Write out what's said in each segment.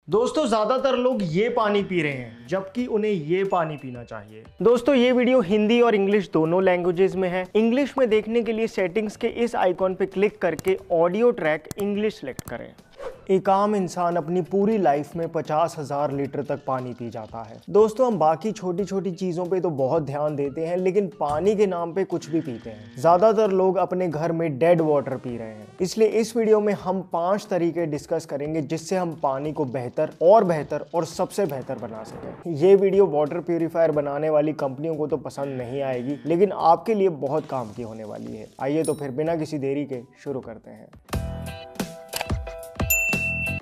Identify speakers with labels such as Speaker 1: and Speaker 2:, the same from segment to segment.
Speaker 1: दोस्तों ज्यादातर लोग ये पानी पी रहे हैं जबकि उन्हें ये पानी पीना चाहिए। दोस्तों ये वीडियो हिंदी और इंग्लिश दोनों लैंग्वेजेस में है। इंग्लिश में देखने के लिए सेटिंग्स के इस आइकॉन पे क्लिक करके ऑडियो ट्रैक इंग्लिश सेलेक्ट करें। एक आम इंसान अपनी पूरी लाइफ में 50,000 लीटर तक पानी पी जाता है। दोस्तों हम बाकी छोटी छोटी चीज़ों पे तो बहुत ध्यान देते हैं, लेकिन पानी के नाम पे कुछ भी पीते हैं। ज़्यादातर लोग अपने घर में डेड वाटर पी रहे हैं। इसलिए इस वीडियो में हम 5 तरीके डिस्कस करेंगे जिससे हम पानी को बेहतर और सबसे बेहतर बना सकें। ये वीडियो वाटर प्यूरीफायर बनाने वाली कंपनियों को तो पसंद नहीं आएगी, लेकिन आपके लिए बहुत काम की होने वाली है। आइए तो फिर बिना किसी देरी के शुरू करते हैं।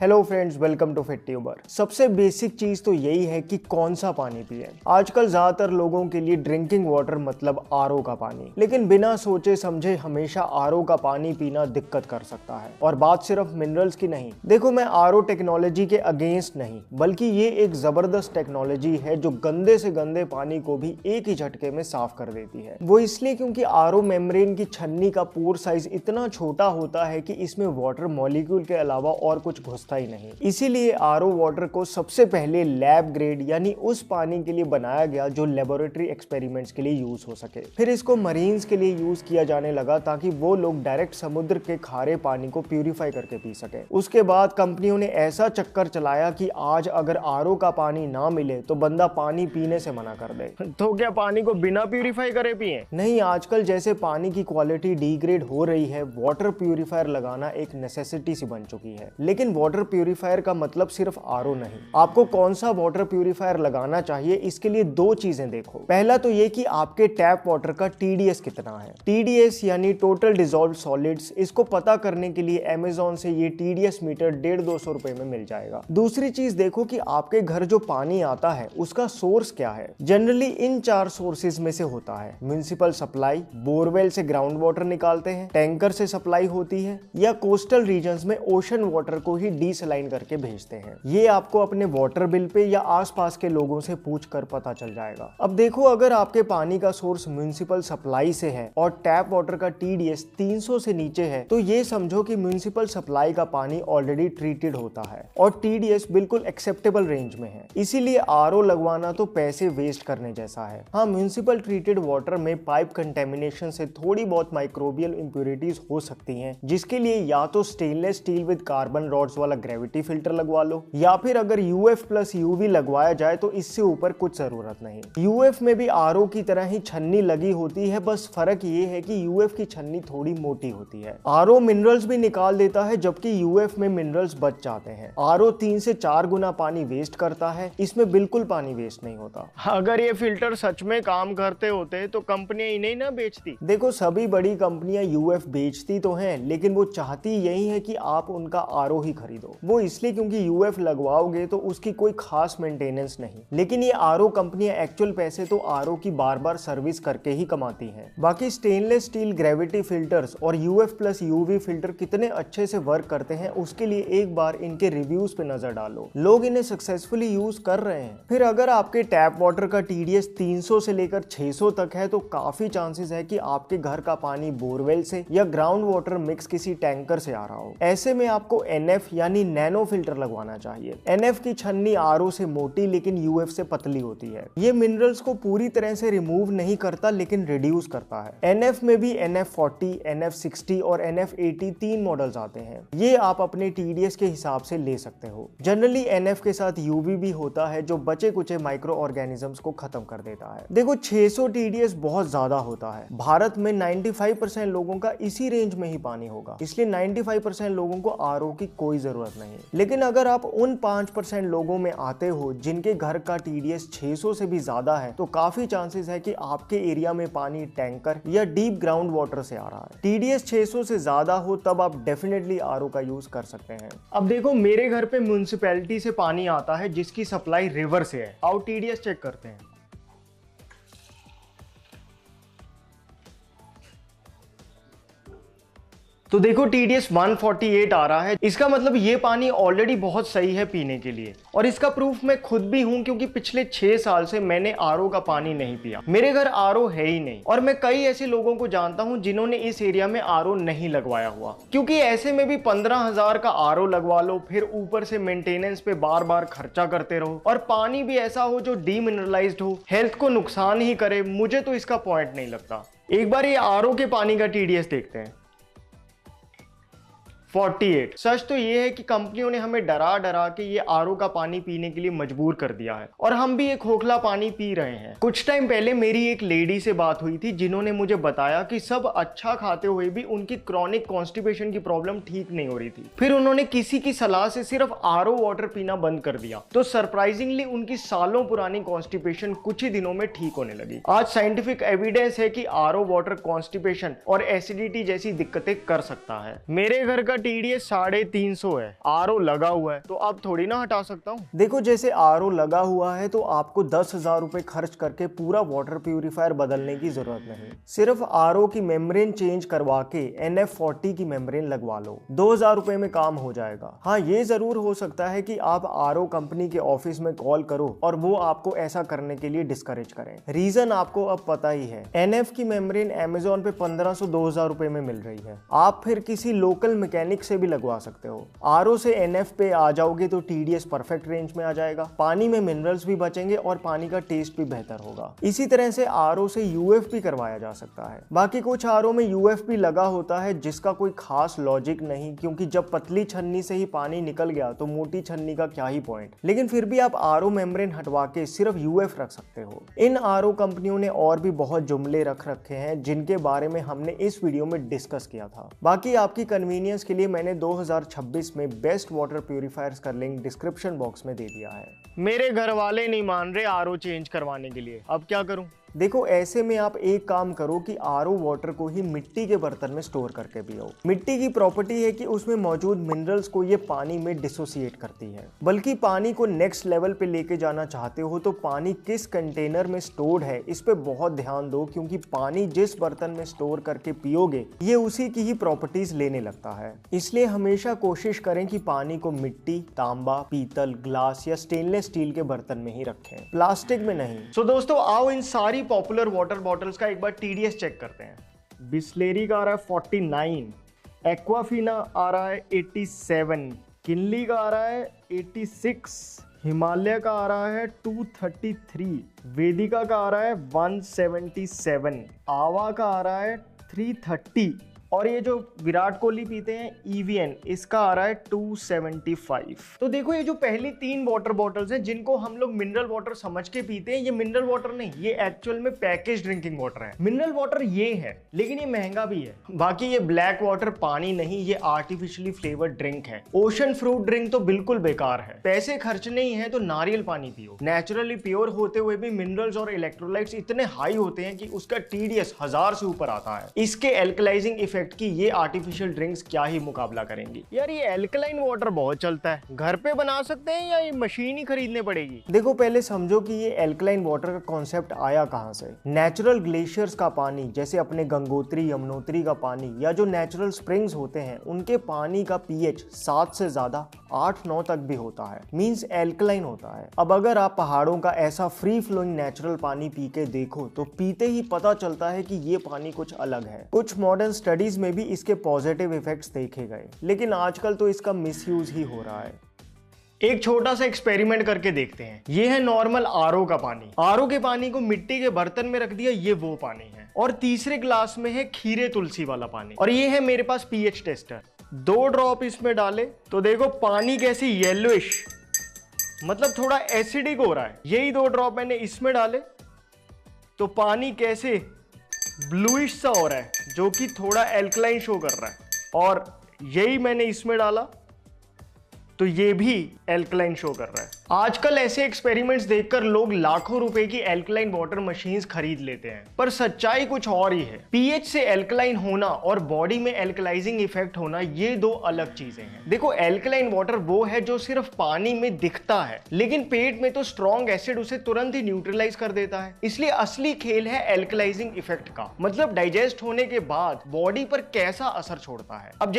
Speaker 1: Hello friends, welcome to FitTuber. सबसे बेसिक चीज तो यही है कि कौन सा पानी पिए। आजकल ज्यादातर लोगों के लिए ड्रिंकिंग वाटर मतलब आरओ का पानी, लेकिन बिना सोचे समझे हमेशा आरओ का पानी पीना दिक्कत कर सकता है। और बात सिर्फ मिनरल्स की नहीं। देखो, मैं आरओ टेक्नोलॉजी के अगेंस्ट नहीं, बल्कि ये एक जबरदस्त टेक्नोलॉजी है जो गंदे से गंदे पानी को भी एक ही झटके में साफ कर देती है। वो इसलिए क्योंकि आरओ मेम्ब्रेन की छन्नी का पोर साइज इतना छोटा होता है कि इसमें वाटर मॉलिक्यूल के अलावा और कुछ ही नहीं। इसीलिए आरओ वाटर को सबसे पहले लैब ग्रेड यानी उस पानी के लिए बनाया गया जो लेबोरेटरी एक्सपेरिमेंट्स के लिए यूज हो सके। फिर इसको मरीन्स के लिए यूज किया जाने लगा ताकि वो लोग डायरेक्ट समुद्र के खारे पानी को प्यूरिफाई करके पी सके। उसके बाद कंपनियों ने ऐसा चक्कर चलाया कि आज अगर आरओ का पानी ना मिले तो बंदा पानी पीने से मना कर दे। तो क्या पानी को बिना प्यूरिफाई करे पिए? नहीं, आजकल जैसे पानी की क्वालिटी डिग्रेड हो रही है, वाटर प्यूरिफायर लगाना एक नेसेसिटी सी बन चुकी है। लेकिन वाटर प्यूरिफायर का मतलब सिर्फ आरओ नहीं। आपको कौन सा वाटर प्यूरिफायर लगाना चाहिए, इसके लिए 2 चीजें देखो। पहला तो ये कि आपके टैप वाटर का टीडीएस कितना है। टीडीएस यानी टोटल डिसॉल्व्ड सॉलिड्स। इसको पता करने के लिए अमेज़न से ये टीडीएस मीटर 150-200 रुपए में मिल जाएगा। दूसरी चीज देखो कि आपके घर जो पानी आता है उसका सोर्स क्या है। जनरली इन 4 सोर्सेज में से होता है। म्युनिसिपल सप्लाई, बोरवेल से ग्राउंड वाटर निकालते हैं, टैंकर से सप्लाई होती है, या कोस्टल रीजन्स में ओशन वाटर को ही डीसलाइन करके भेजते हैं। ये आपको अपने वाटर बिल पे या आसपास के लोगों से पूछकर पता चल जाएगा। अब देखो, अगर आपके पानी का सोर्स म्युनिसिपल सप्लाई से है और टैप वाटर का टीडीएस 300 से नीचे है, तो ये समझो कि म्युनिसिपल सप्लाई का पानी ऑलरेडी ट्रीटेड होता है और टीडीएस बिल्कुल एक्सेप्टेबल रेंज में है। इसीलिए आरओ लगवाना तो पैसे वेस्ट करने जैसा है। हाँ, म्युनिसिपल ट्रीटेड वाटर में पाइप कंटेमिनेशन से थोड़ी बहुत माइक्रोबियल इंप्योरिटीज हो सकती हैं, जिसके लिए या तो stainless steel with carbon rods वाला ग्रेविटी फिल्टर लगवा लो, या फिर अगर यूएफ प्लस यूवी लगवाया जाए तो इससे ऊपर कुछ जरूरत नहीं। यूएफ में भी आरओ की तरह ही छन्नी लगी होती है, बस फर्क ये है कि यूएफ की छन्नी थोड़ी मोटी होती है। आरओ मिनरल्स भी निकाल देता है, जबकि यूएफ में मिनरल्स बच जाते हैं। आरओ 3 से 4 गुना पानी वेस्ट करता है, इसमें बिल्कुल पानी वेस्ट नहीं होता। अगर ये फिल्टर सच में काम करते होते तो कंपनियां इन्हें ना बेचती। देखो, सभी बड़ी कंपनियां यूएफ बेचती तो हैं, लेकिन वो चाहती यही है कि आप उनका आरओ ही खरीदो। वो इसलिए क्योंकि यूएफ लगवाओगे तो उसकी कोई खास मेंटेनेंस नहीं। लेकिन ये आरओ कंपनियां एक्चुअल पैसे तो आरओ की बार बार सर्विस करके ही कमाती हैं। बाकी स्टेनलेस स्टील ग्रेविटी फिल्टर्स और यूएफ प्लस यूवी फिल्टर कितने अच्छे से वर्क करते हैं, उसके लिए एक बार इनके रिव्यूज पे नजर डालो। लोग इन्हें सक्सेसफुली यूज कर रहे हैं। फिर अगर आपके टैप वाटर का टीडीएस 300 से लेकर 600 तक है तो काफी चांसेस है कि आपके घर का पानी बोरवेल से या ग्राउंड वाटर मिक्स किसी टैंकर से आ रहा हो। ऐसे में आपको एनएफ यानी नैनो फिल्टर लगवाना चाहिए। एनएफ की छन्नी आरओ से मोटी लेकिन यूएफ से पतली होती है। ये मिनरल्स को पूरी तरह से रिमूव नहीं करता, लेकिन रिड्यूस करता है। एनएफ में भी NF40, NF60 और NF80 3 मॉडल्स आते हैं। ये आप अपने टीडीएस के हिसाब से ले सकते हो। जनरली एनएफ के साथ यूवी भी होता है जो बचे कुचे माइक्रो ऑर्गेनिजम्स को खत्म कर देता है। देखो, 600 टीडीएस बहुत ज्यादा होता है। भारत में 95% लोगों का इसी रेंज में ही पानी होगा, इसलिए 95% लोगों को आरओ की कोई जरूरत नहीं। लेकिन अगर आप उन 5% लोगों में आते हो जिनके घर का टीडीएस 600 से भी ज्यादा है, तो काफी चांसेस है कि आपके एरिया में पानी टैंकर या डीप ग्राउंड वाटर से आ रहा है। टीडीएस 600 से ज्यादा हो तब आप डेफिनेटली आरओ का यूज कर सकते हैं। अब देखो, मेरे घर पे म्युनिसिपैलिटी से पानी आता है जिसकी सप्लाई रिवर से है। आओ टीडीएस चेक करते हैं। तो देखो TDS 148 आ रहा है, इसका मतलब ये पानी ऑलरेडी बहुत सही है पीने के लिए। और इसका प्रूफ मैं खुद भी हूं, क्योंकि पिछले 6 साल से मैंने RO का पानी नहीं पिया। मेरे घर RO है ही नहीं, और मैं कई ऐसे लोगों को जानता हूं जिन्होंने इस एरिया में RO नहीं लगवाया हुआ, क्योंकि ऐसे में भी 15,000 का RO लगवा लो, फिर ऊपर से मेंटेनेंस पे बार बार खर्चा करते रहो, और पानी भी ऐसा हो जो डीमिनरलाइज्ड हो, हेल्थ को नुकसान ही करे। मुझे तो इसका पॉइंट नहीं लगता। एक बार ये RO के पानी का TDS देखते हैं, 48। सच तो ये है कि कंपनियों ने हमें डरा डरा के ये RO का पानी पीने के लिए मजबूर कर दिया है, और हम भी ये खोखला पानी पी रहे हैं। कुछ टाइम पहले मेरी एक लेडी से बात हुई थी, जिन्होंने मुझे बताया कि सब अच्छा खाते हुए भी उनकी क्रॉनिक कॉन्स्टिपेशन की प्रॉब्लम ठीक नहीं हो रही थी। फिर उन्होंने किसी की सलाह से सिर्फ RO वाटर पीना बंद कर दिया, तो सरप्राइजिंगली उनकी सालों पुरानी कॉन्स्टिपेशन कुछ ही दिनों में ठीक होने लगी। आज साइंटिफिक एविडेंस है कि RO वाटर कॉन्स्टिपेशन और एसिडिटी जैसी दिक्कतें कर सकता है। मेरे घर का TDS 350 है, RO लगा हुआ है, तो अब थोड़ी ना हटा सकता हूँ। देखो, जैसे RO लगा हुआ है तो आपको 10,000 रुपए खर्च करके पूरा वाटर प्यूरिफायर बदलने की जरूरत नहीं। सिर्फ RO की मेम्ब्रेन चेंज करवा के NF40 की मेम्ब्रेन लगवा लो, 2,000 रुपए में काम हो जाएगा। हाँ, ये जरूर हो सकता है कि आप RO कंपनी के ऑफिस में कॉल करो और वो आपको ऐसा करने के लिए डिस्करेज करें। रीजन आपको अब पता ही है, NF की मेम्ब्रेन Amazon पे 1,500-2,000 रुपए में मिल रही है। आप फिर किसी लोकल मैकेनिक से भी लगवा सकते हो। RO से NF पे आ जाओगे तो TDS परफेक्ट रेंज में आ जाएगा, पानी में मिनरल्स भी बचेंगे और पानी का टेस्ट भी बेहतर होगा। इसी तरह से RO से UF भी करवाया जा सकता है। बाकी कुछ RO में UF भी लगा होता है, जिसका कोई खास लॉजिक नहीं, क्योंकि जब पतली छन्नी से ही पानी निकल गया तो मोटी छन्नी का क्या ही पॉइंट। लेकिन फिर भी आप RO मेम्ब्रेन हटवा के सिर्फ UF रख सकते हो। इन RO कंपनियों ने और भी बहुत जुमले रख रखे हैं, जिनके बारे में हमने इस वीडियो में डिस्कस किया था। बाकी आपकी कन्वीनियंस के लिए मैंने 2026 में बेस्ट वाटर प्यूरिफायर्स का लिंक डिस्क्रिप्शन बॉक्स में दे दिया है। मेरे घर वाले नहीं मान रहे RO चेंज करवाने के लिए, अब क्या करूं? देखो, ऐसे में आप एक काम करो कि RO वाटर को ही मिट्टी के बर्तन में स्टोर करके पियो। मिट्टी की प्रॉपर्टी है कि उसमें मौजूद मिनरल्स को ये पानी में डिसोसिएट करती है। बल्कि पानी को नेक्स्ट लेवल पे लेके जाना चाहते हो तो पानी किस कंटेनर में स्टोर्ड है इस पे बहुत ध्यान दो, क्योंकि पानी जिस बर्तन में स्टोर करके पियोगे ये उसी की ही प्रॉपर्टीज लेने लगता है। इसलिए हमेशा कोशिश करें कि पानी को मिट्टी, तांबा, पीतल, ग्लास या स्टेनलेस स्टील के बर्तन में ही रखें, प्लास्टिक में नहीं। सो दोस्तों, आओ इन सारी पॉपुलर वाटर बॉटल्स का एक बार TDS चेक करते हैं। बिस्लेरी का आ रहा है 49, एक्वाफिना आ रहा है 87, किनली का आ रहा है 86, हिमालय का आ रहा है 233, वेदिका का आ रहा है 177, आवा का आ रहा है 330, और ये जो विराट कोहली पीते हैं EVN, इसका आ रहा है 275। तो देखो, ये जो पहली 3 वाटर बॉटल्स हैं जिनको हम लोग मिनरल वाटर समझ के पीते हैं, ये मिनरल वाटर नहीं, ये एक्चुअल में पैकेज ड्रिंकिंग वाटर है। मिनरल वाटर ये है, लेकिन ये महंगा भी है। बाकी ये ब्लैक वाटर पानी नहीं, ये आर्टिफिशियली फ्लेवर्ड ड्रिंक है। ओशन फ्रूट ड्रिंक तो बिल्कुल बेकार है। पैसे खर्चने ही है तो नारियल पानी पियो। नेचुरली प्योर होते हुए भी मिनरल्स और इलेक्ट्रोलाइट्स इतने हाई होते हैं कि उसका TDS 1000 से ऊपर आता है। इसके एल्कलाइजिंग इफेक्ट कि ये आर्टिफिशियल ड्रिंक्स क्या ही मुकाबला करेंगी। यार, ये एल्कलाइन वाटर बहुत चलता है, घर पे बना सकते हैं या ये मशीन ही खरीदने पड़ेगी? देखो, पहले समझो कि ये एल्कलाइन वाटर का कॉन्सेप्ट आया कहां से। नेचुरल ग्लेशियर्स का पानी, जैसे अपने गंगोत्री, यमुनोत्री का पानी, या जो नेचुरल स्प्रिंग्स होते हैं, उनके पानी का pH 7 से ज्यादा 8-9 तक भी होता है, मींस एल्कलाइन होता है। अब अगर आप पहाड़ों का ऐसा फ्री फ्लोइंग नेचुरल पानी पी के देखो तो पीते ही पता चलता है कि ये पानी कुछ अलग है। कुछ मॉडर्न स्टडीज में भी इसके पॉजिटिव इफेक्ट्स देखे गए, लेकिन आजकल तो इसका मिसयूज ही हो रहा है। एक छोटा सा एक्सपेरिमेंट करके देखते हैं। ये है नॉर्मल RO का पानी। RO के पानी को मिट्टी के बर्तन में रख दिया, ये वो पानी है। और तीसरे ग्लास में है खीरे तुलसी वाला पानी, और ये है मेरे पास pH टेस्टर। 2 ड्रॉप इसमें डाले तो देखो पानी कैसे येलोइश, मतलब थोड़ा एसिडिक हो रहा है। यही 2 ड्रॉप मैंने इसमें डाले तो पानी कैसे ब्लूइश सा हो रहा है, जो कि थोड़ा एल्कलाइन शो कर रहा है। और यही मैंने इसमें डाला तो ये भी एल्कलाइन शो कर रहा है। आजकल ऐसे एक्सपेरिमेंट्स देखकर लोग लाखों रुपए की एल्कलाइन वाटर मशीन्स खरीद लेते हैं, पर सच्चाई कुछ और ही है। पीएच से एल्कलाइन होना और बॉडी में एल्कलाइजिंग इफेक्ट होना, ये दो अलग चीजें हैं। देखो, एल्कलाइन वाटर वो है जो सिर्फ पानी में दिखता है, लेकिन पेट में तो स्ट्रॉन्ग एसिड उसे तुरंत ही न्यूट्रलाइज कर देता है। इसलिए असली खेल है एल्कलाइजिंग इफेक्ट का, मतलब डाइजेस्ट होने के बाद बॉडी पर कैसा असर छोड़ता है। अब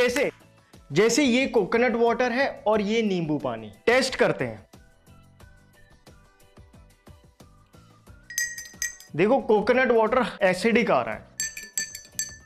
Speaker 1: जैसे ये कोकोनट वाटर है और ये नींबू पानी, टेस्ट करते हैं। देखो, कोकोनट वाटर एसिडिक आ रहा है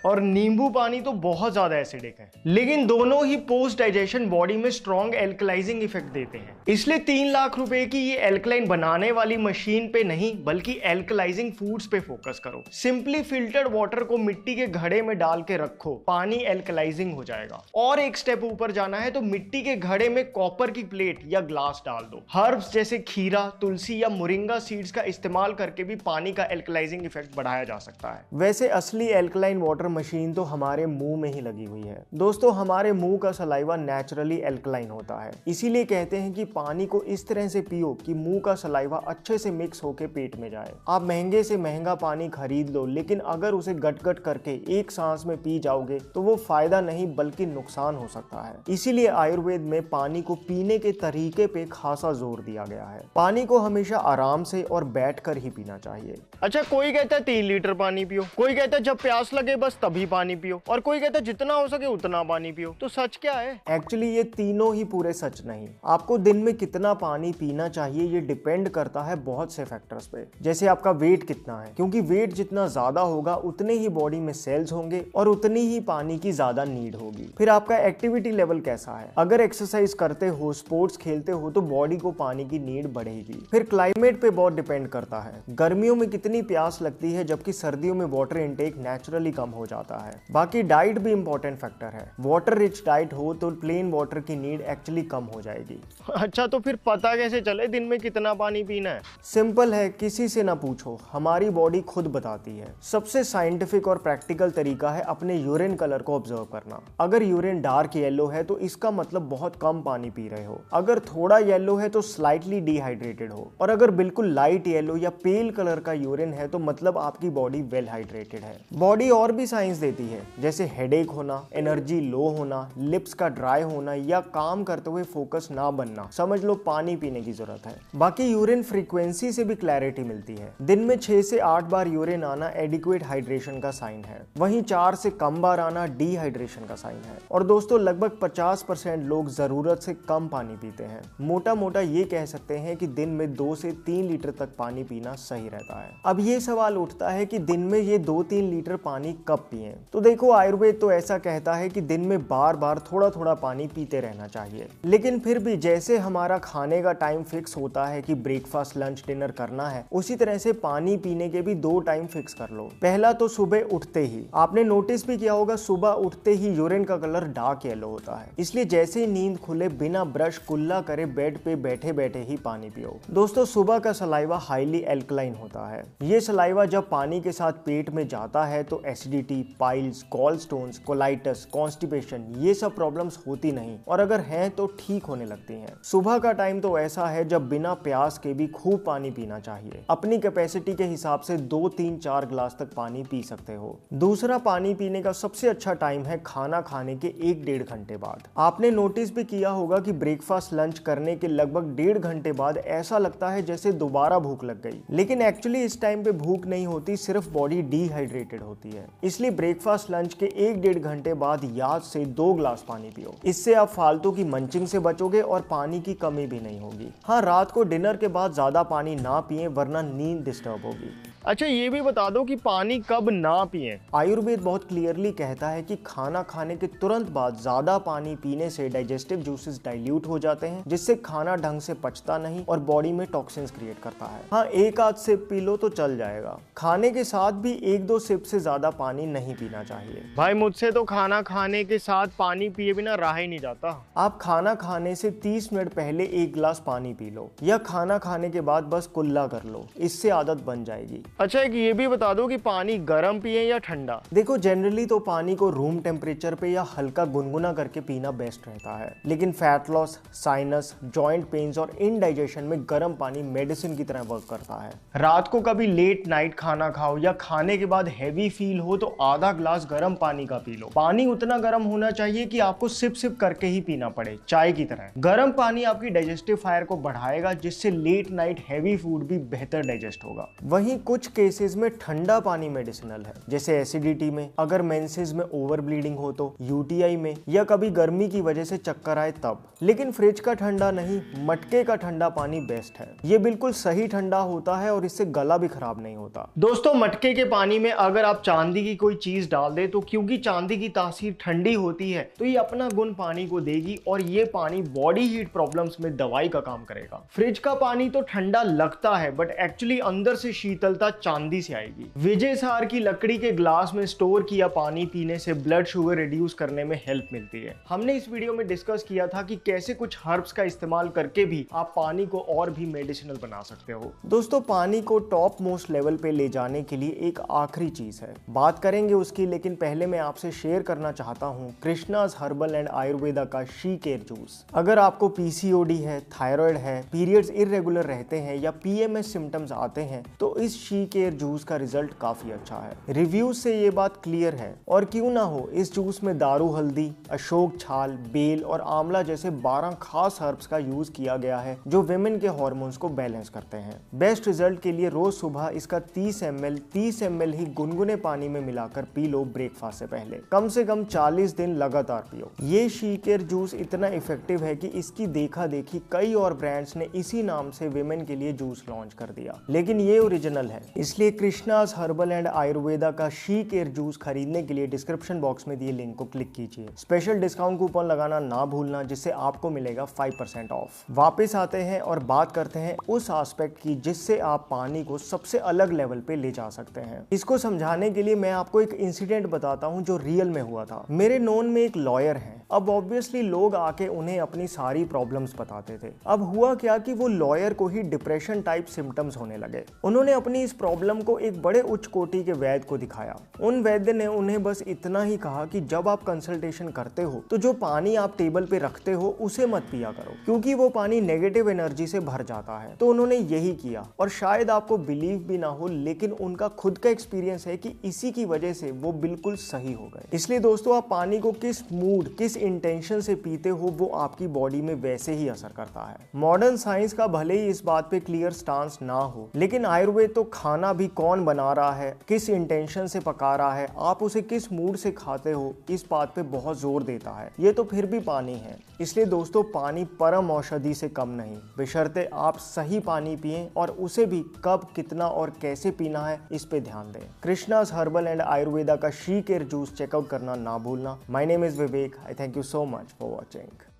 Speaker 1: और नींबू पानी तो बहुत ज्यादा एसिडिक है, लेकिन दोनों ही पोस्ट डाइजेशन बॉडी में स्ट्रॉन्ग एल्कलाइजिंग इफेक्ट देते हैं। इसलिए 3 लाख रुपए की ये एल्कलाइन बनाने वाली मशीन पे नहीं, बल्कि एल्कलाइजिंग फूड्स पे फोकस करो। सिंपली फिल्टर्ड वाटर को मिट्टी के घड़े में डाल के रखो, पानी एल्कलाइजिंग हो जाएगा। और एक स्टेप ऊपर जाना है तो मिट्टी के घड़े में कॉपर की प्लेट या ग्लास डाल दो। हर्ब्स जैसे खीरा, तुलसी या मोरिंगा सीड्स का इस्तेमाल करके भी पानी का एल्कलाइजिंग इफेक्ट बढ़ाया जा सकता है। वैसे असली एल्कलाइन वाटर मशीन तो हमारे मुंह में ही लगी हुई है। दोस्तों, हमारे मुंह का सलाइवा नेचुरली एल्कलाइन होता है, इसीलिए कहते हैं कि पानी को इस तरह से पियो कि मुंह का सलाइवा अच्छे से मिक्स होके पेट में जाए। आप महंगे से महंगा पानी खरीद लो, लेकिन अगर उसे गट-गट करके एक सांस में पी जाओगे तो वो फायदा नहीं बल्कि नुकसान हो सकता है। इसीलिए आयुर्वेद में पानी को पीने के तरीके पे खासा जोर दिया गया है। पानी को हमेशा आराम से और बैठ कर ही पीना चाहिए। अच्छा, कोई कहता है 3 लीटर पानी पियो, कोई कहता है जब प्यास लगे बस तभी पानी पियो, और कोई कहता है जितना हो सके उतना पानी पियो। तो सच क्या है? एक्चुअली ये तीनों ही पूरे सच नहीं। आपको दिन में कितना पानी पीना चाहिए ये डिपेंड करता है बहुत से फैक्टर्स पे। जैसे आपका वेट कितना है, क्योंकि वेट जितना ज्यादा होगा उतने ही बॉडी में सेल्स होंगे और उतनी ही पानी की ज्यादा नीड होगी। फिर आपका एक्टिविटी लेवल कैसा है, अगर एक्सरसाइज करते हो, स्पोर्ट्स खेलते हो तो बॉडी को पानी की नीड बढ़ेगी। फिर क्लाइमेट पे बहुत डिपेंड करता है, गर्मियों में कितनी प्यास लगती है जबकि सर्दियों में वाटर इनटेक नेचुरली कम हो जाता है। बाकी डाइट भी इंपॉर्टेंट फैक्टर है। वाटर रिच डाइट हो तो प्लेन वाटर की नीड एक्चुअली कम हो जाएगी। अच्छा, तो फिर पता कैसे चले दिन में कितना पानी पीना है? सिंपल है, किसी से ना पूछो, हमारी बॉडी खुद बताती है। सबसे साइंटिफिक और प्रैक्टिकल तरीका है अपने यूरिन कलर को ऑब्जर्व करना। अगर यूरिन डार्क येलो है तो इसका मतलब बहुत कम पानी पी रहे हो। अगर थोड़ा येलो है तो स्लाइटली डिहाइड्रेटेड हो, और अगर बिल्कुल लाइट येलो या पेल कलर का यूरिन है तो मतलब आपकी बॉडी वेल हाइड्रेटेड है। बॉडी और भी साइंस देती है, जैसे हेडेक होना, एनर्जी लो होना, लिप्स का ड्राई होना या काम करते हुए फोकस ना बनना, समझ लो पानी पीने की जरूरत है। बाकी यूरिन फ्रीक्वेंसी से भी क्लैरिटी मिलती है। दिन में 6 से 8 बार यूरिन आना एडिक्वेट हाइड्रेशन का साइन है, वहीं 4 से कम बार आना डिहाइड्रेशन का साइन है। और दोस्तों, लगभग 50% लोग जरूरत से कम पानी पीते हैं। मोटा मोटा ये कह सकते हैं कि दिन में 2 से 3 लीटर तक पानी पीना सही रहता है। अब ये सवाल उठता है कि दिन में ये 2-3 लीटर पानी कब पिए? तो देखो, आयुर्वेद तो ऐसा कहता है कि दिन में बार बार थोड़ा थोड़ा पानी पीते रहना चाहिए, लेकिन फिर भी जैसे हमारा खाने का टाइम फिक्स होता है कि ब्रेकफास्ट, लंच, डिनर करना है, उसी तरह से पानी पीने के भी 2 टाइम फिक्स कर लो। पहला तो सुबह उठते ही। आपने नोटिस भी किया होगा, सुबह उठते ही यूरिन का कलर डार्क येलो होता है, इसलिए जैसे ही नींद खुले बिना ब्रश कुल्ला करे बेड पे बैठे बैठे ही पानी पियो। दोस्तों, सुबह का सलाइवा हाईली एल्कलाइन होता है। ये सलाइवा जब पानी के साथ पेट में जाता है तो acidity, piles, gallstones, colitis, constipation, ये सब प्रॉब्लम्स होती नहीं, और अगर हैं तो ठीक होने लगती हैं। सुबह का टाइम तो ऐसा है जब बिना प्यास के भी खूब पानी पीना चाहिए। अपनी कैपेसिटी के हिसाब से 2, 3, 4 ग्लास तक पानी पी सकते हो। दूसरा, पानी पीने का सबसे अच्छा टाइम है खाना खाने के 1-1.5 घंटे बाद। आपने नोटिस भी किया होगा कि ब्रेकफास्ट, लंच करने के लगभग 1.5 घंटे बाद ऐसा लगता है जैसे दोबारा भूख लग गई, लेकिन एक्चुअली इस टाइम पे भूख नहीं होती, सिर्फ बॉडी डिहाइड्रेटेड होती है। इसलिए ब्रेकफास्ट, लंच के 1-1.5 घंटे बाद याद से 2 ग्लास पानी पियो। इससे आप फालतू की मंचिंग से बचोगे और पानी की कमी भी नहीं होगी। हाँ, रात को डिनर के बाद ज्यादा पानी ना पिए वरना नींद डिस्टर्ब होगी। अच्छा, ये भी बता दो कि पानी कब ना पिए? आयुर्वेद बहुत क्लियरली कहता है कि खाना खाने के तुरंत बाद ज्यादा पानी पीने से डाइजेस्टिव जूसेस डाइल्यूट हो जाते हैं, जिससे खाना ढंग से पचता नहीं और बॉडी में टॉक्सिन्स क्रिएट करता है। हाँ, 1-8 सिप पी लो तो चल जाएगा। खाने के साथ भी 1-2 सिप से ज्यादा पानी नहीं पीना चाहिए। भाई, मुझसे तो खाना खाने के साथ पानी पिए बिना रहा ही नहीं जाता। आप खाना खाने से 30 मिनट पहले 1 गिलास पानी पी लो, या खाना खाने के बाद बस कुल्ला कर लो, इससे आदत बन जाएगी। अच्छा, एक ये भी बता दो कि पानी गर्म पिए या ठंडा? देखो, जनरली तो पानी को रूम टेम्परेचर पे या हल्का गुनगुना करके पीना बेस्ट रहता है, लेकिन fat loss, sinus, joint pains और इंडाइजेशन में गर्म पानी मेडिसिन की तरह वर्क करता है। रात को कभी लेट नाइट खाना खाओ या खाने के बाद हैवी फील हो तो आधा ग्लास गर्म पानी का पी लो। पानी उतना गर्म होना चाहिए कि आपको सिप सिप करके ही पीना पड़े, चाय की तरह। गर्म पानी आपकी डाइजेस्टिव फायर को बढ़ाएगा, जिससे लेट नाइट हैवी फूड भी बेहतर डाइजेस्ट होगा। वहीं कुछ केसेस में ठंडा पानी मेडिसिनल है, जैसे एसिडिटी में, अगर मेंसेस में ओवर ब्लीडिंग हो तो, यूटीआई में, या कभी गर्मी की वजह से चक्कर आए तब। लेकिन फ्रिज का ठंडा नहीं, मटके का ठंडा पानी बेस्ट है। ये बिल्कुल सही ठंडा होता है और इससे गला भी खराब नहीं होता। दोस्तों, मटके के पानी में अगर आप चांदी की कोई चीज डाल दे तो क्योंकि चांदी की तासीर ठंडी होती है तो ये अपना गुण पानी को देगी और ये पानी बॉडी हीट प्रॉब्लम्स में दवाई का काम करेगा। फ्रिज का पानी तो ठंडा लगता है बट एक्चुअली अंदर से शीतलता चांदी से आएगी। विजय सार की लकड़ी के ग्लास में स्टोर किया पानी पीने से ब्लड शुगर रिड्यूस करने में हेल्प मिलती है। हमने इस वीडियो में डिस्कस किया था कि कैसे कुछ हर्ब्स का इस्तेमाल करके भी आप पानी को और भी मेडिसिनल बना सकते हो। दोस्तों, पानी को टॉप मोस्ट लेवल पे ले जाने के लिए एक आखिरी चीज है, बात करेंगे उसकी, लेकिन पहले मैं आपसे शेयर करना चाहता हूँ कृष्णाज हर्बल एंड आयुर्वेदा का शी केयर जूस। अगर आपको पीसीओडी है, थायराइड है, पीरियड्स इरेगुलर रहते हैं या पीएमएस सिम्टम्स आते हैं तो इस शी केयर जूस का रिजल्ट काफी अच्छा है। रिव्यूज से ये बात क्लियर है। और क्यों ना हो, इस जूस में दारू हल्दी, अशोक छाल, बेल और आंवला जैसे 12 खास हर्ब्स का यूज किया गया है जो विमेन के हार्मोन्स को बैलेंस करते हैं। बेस्ट रिजल्ट के लिए रोज सुबह इसका 30 ml ही गुनगुने पानी में मिलाकर पी लो ब्रेकफास्ट से पहले। कम से कम 40 दिन लगातार पियो। ये शी केयर जूस इतना इफेक्टिव है कि इसकी देखा देखी कई और ब्रांड्स ने इसी नाम से विमेन के लिए जूस लॉन्च कर दिया, लेकिन ये ओरिजिनल है। इसलिए कृष्णाज हर्बल एंड आयुर्वेदा का शी केयर जूस खरीदने के लिए डिस्क्रिप्शन बॉक्स में दिए लिंक को क्लिक कीजिए। स्पेशल डिस्काउंट कूपन लगाना ना भूलना, जिससे आपको मिलेगा 5% ऑफ। वापस आते हैं और बात करते हैं उस एस्पेक्ट की जिससे आप पानी को सबसे अलग लेवल पे ले जा सकते हैं। इसको समझाने के लिए मैं आपको एक इंसिडेंट बताता हूँ जो रियल में हुआ था। मेरे नोन में एक लॉयर है। अब ऑब्वियसली लोग आके उन्हें अपनी सारी प्रॉब्लम्स बताते थे। अब हुआ क्या कि वो लॉयर को ही डिप्रेशन टाइप सिम्टम्स होने लगे। उन्होंने अपनी इस प्रॉब्लम को एक बड़े उच्च कोटि के वैद्य को दिखाया। उन वैद्य ने उन्हें बस इतना ही कहा कि जब आप कंसल्टेशन करते हो तो जो पानी आप टेबल पे रखते हो उसे मत पिया करो, क्योंकि वो पानी नेगेटिव एनर्जी से भर जाता है। तो उन्होंने यही किया और शायद आपको बिलीव भी ना हो, लेकिन उनका खुद का एक्सपीरियंस है कि इसी की वजह से वो बिल्कुल सही हो गए। इसलिए दोस्तों, आप पानी को किस मूड, किस इंटेंशन से पीते हो वो आपकी बॉडी में वैसे ही असर करता है। मॉडर्न साइंस का भले ही इस बात पे क्लियर स्टांस ना हो, लेकिन आयुर्वेद तो खाना भी कौन बना रहा है, किस इंटेंशन से पका रहा है, आप उसे किस मूड से खाते हो, इस बात पे बहुत जोर देता है। ये तो फिर भी पानी है। इसलिए दोस्तों, पानी परम औषधि से कम नहीं, बशर्ते आप सही पानी पिएं और उसे भी कब, कितना और कैसे पीना है इस पे ध्यान दें। कृष्णाज हर्बल एंड आयुर्वेदा का शी केयर जूस चेकआउट करना ना भूलना। My name is Vivek. I thank you so much for watching.